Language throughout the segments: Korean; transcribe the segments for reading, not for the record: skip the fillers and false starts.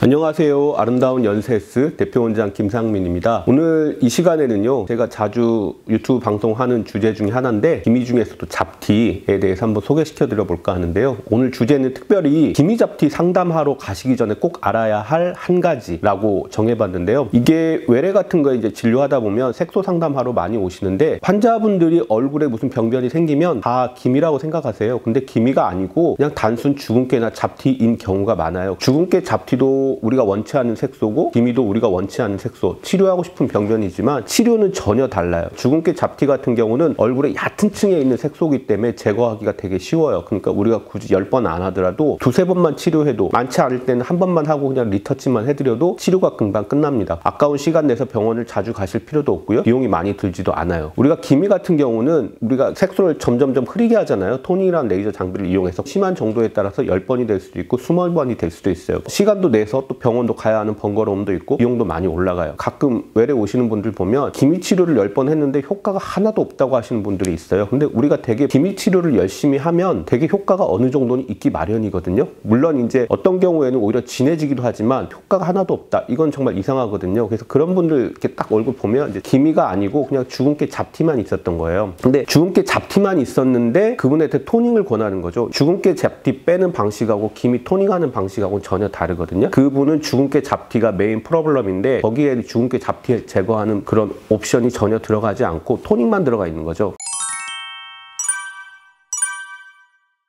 안녕하세요. 아름다운 연세스 대표원장 김상민입니다. 오늘 이 시간에는요, 제가 자주 유튜브 방송하는 주제 중에 하나인데 기미 중에서도 잡티에 대해서 한번 소개시켜 드려 볼까 하는데요. 오늘 주제는 특별히 기미 잡티 상담하러 가시기 전에 꼭 알아야 할 한 가지라고 정해봤는데요. 이게 외래 같은 거 이제 진료하다 보면 색소 상담하러 많이 오시는데 환자분들이 얼굴에 무슨 병변이 생기면 다 기미라고 생각하세요. 근데 기미가 아니고 그냥 단순 주근깨나 잡티인 경우가 많아요. 주근깨 잡티도 우리가 원치 않는 색소고 기미도 우리가 원치 않는 색소, 치료하고 싶은 병변이지만 치료는 전혀 달라요. 주근깨 잡티 같은 경우는 얼굴에 얕은 층에 있는 색소이기 때문에 제거하기가 되게 쉬워요. 그러니까 우리가 굳이 10번 안 하더라도 두세 번만 치료해도, 많지 않을 때는 한 번만 하고 그냥 리터치만 해드려도 치료가 금방 끝납니다. 아까운 시간 내서 병원을 자주 가실 필요도 없고요. 비용이 많이 들지도 않아요. 우리가 기미 같은 경우는 우리가 색소를 점점점 흐리게 하잖아요. 토닝이랑 레이저 장비를 이용해서 심한 정도에 따라서 10번이 될 수도 있고 20번이 될 수도 있어요. 시간도 내서 또 병원도 가야 하는 번거로움도 있고 비용도 많이 올라가요. 가끔 외래 오시는 분들 보면 기미 치료를 10번 했는데 효과가 하나도 없다고 하시는 분들이 있어요. 근데 우리가 되게 기미 치료를 열심히 하면 되게 효과가 어느 정도는 있기 마련이거든요. 물론 이제 어떤 경우에는 오히려 진해지기도 하지만 효과가 하나도 없다, 이건 정말 이상하거든요. 그래서 그런 분들 이렇게 딱 얼굴 보면 이제 기미가 아니고 그냥 주근깨 잡티만 있었던 거예요. 근데 주근깨 잡티만 있었는데 그분한테 토닝을 권하는 거죠. 주근깨 잡티 빼는 방식하고 기미 토닝하는 방식하고는 전혀 다르거든요. 그분은 주근깨 잡티가 메인 프로블럼인데 거기에 주근깨 잡티 제거하는 그런 옵션이 전혀 들어가지 않고 토닝만 들어가 있는 거죠.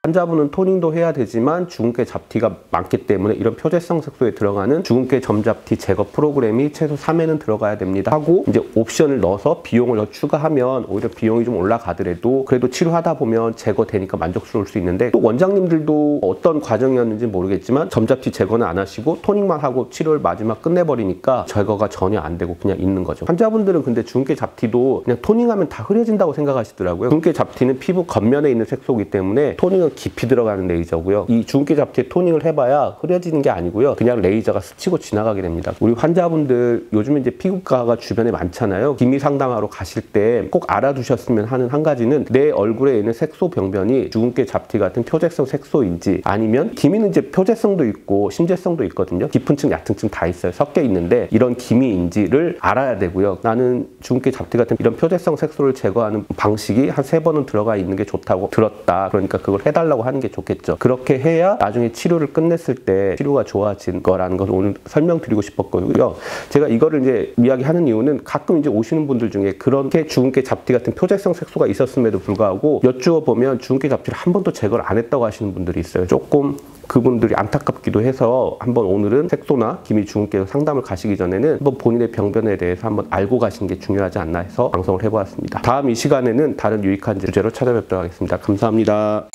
환자분은 토닝도 해야 되지만 주근깨 잡티가 많기 때문에 이런 표재성 색소에 들어가는 주근깨 점잡티 제거 프로그램이 최소 3회는 들어가야 됩니다 하고 이제 옵션을 넣어서 비용을 더 추가하면 오히려 비용이 좀 올라가더라도 그래도 치료하다 보면 제거되니까 만족스러울 수 있는데, 또 원장님들도 어떤 과정이었는지 모르겠지만 점잡티 제거는 안 하시고 토닝만 하고 치료를 마지막 끝내버리니까 제거가 전혀 안 되고 그냥 있는 거죠. 환자분들은 근데 주근깨 잡티도 그냥 토닝하면 다 흐려진다고 생각하시더라고요. 주근깨 잡티는 피부 겉면에 있는 색소이기 때문에 토닝은 깊이 들어가는 레이저고요. 이 주근깨 잡티에 토닝을 해봐야 흐려지는 게 아니고요. 그냥 레이저가 스치고 지나가게 됩니다. 우리 환자분들 요즘에 이제 피부과가 주변에 많잖아요. 기미 상담하러 가실 때 꼭 알아두셨으면 하는 한 가지는 내 얼굴에 있는 색소 병변이 주근깨 잡티 같은 표재성 색소인지, 아니면 기미는 이제 표재성도 있고 심재성도 있거든요. 깊은 층, 얕은 층 다 있어요. 섞여 있는데 이런 기미인지를 알아야 되고요. 나는 주근깨 잡티 같은 이런 표재성 색소를 제거하는 방식이 한 3번은 들어가 있는 게 좋다고 들었다. 그러니까 그걸 해달라고 하는 게 좋겠죠. 그렇게 해야 나중에 치료를 끝냈을 때 치료가 좋아진 거라는 것을 오늘 설명드리고 싶었고요. 제가 이거를 이제 이야기하는 이유는 가끔 이제 오시는 분들 중에 그렇게 주근깨 잡티 같은 표재성 색소가 있었음에도 불구하고 여쭈어 보면 주근깨 잡티를 한 번도 제거를 안 했다고 하시는 분들이 있어요. 조금 그분들이 안타깝기도 해서 한번 오늘은 색소나 기미 주근깨 상담을 가시기 전에는 한번 본인의 병변에 대해서 한번 알고 가시는 게 중요하지 않나 해서 방송을 해보았습니다. 다음 이 시간에는 다른 유익한 주제로 찾아뵙도록 하겠습니다. 감사합니다.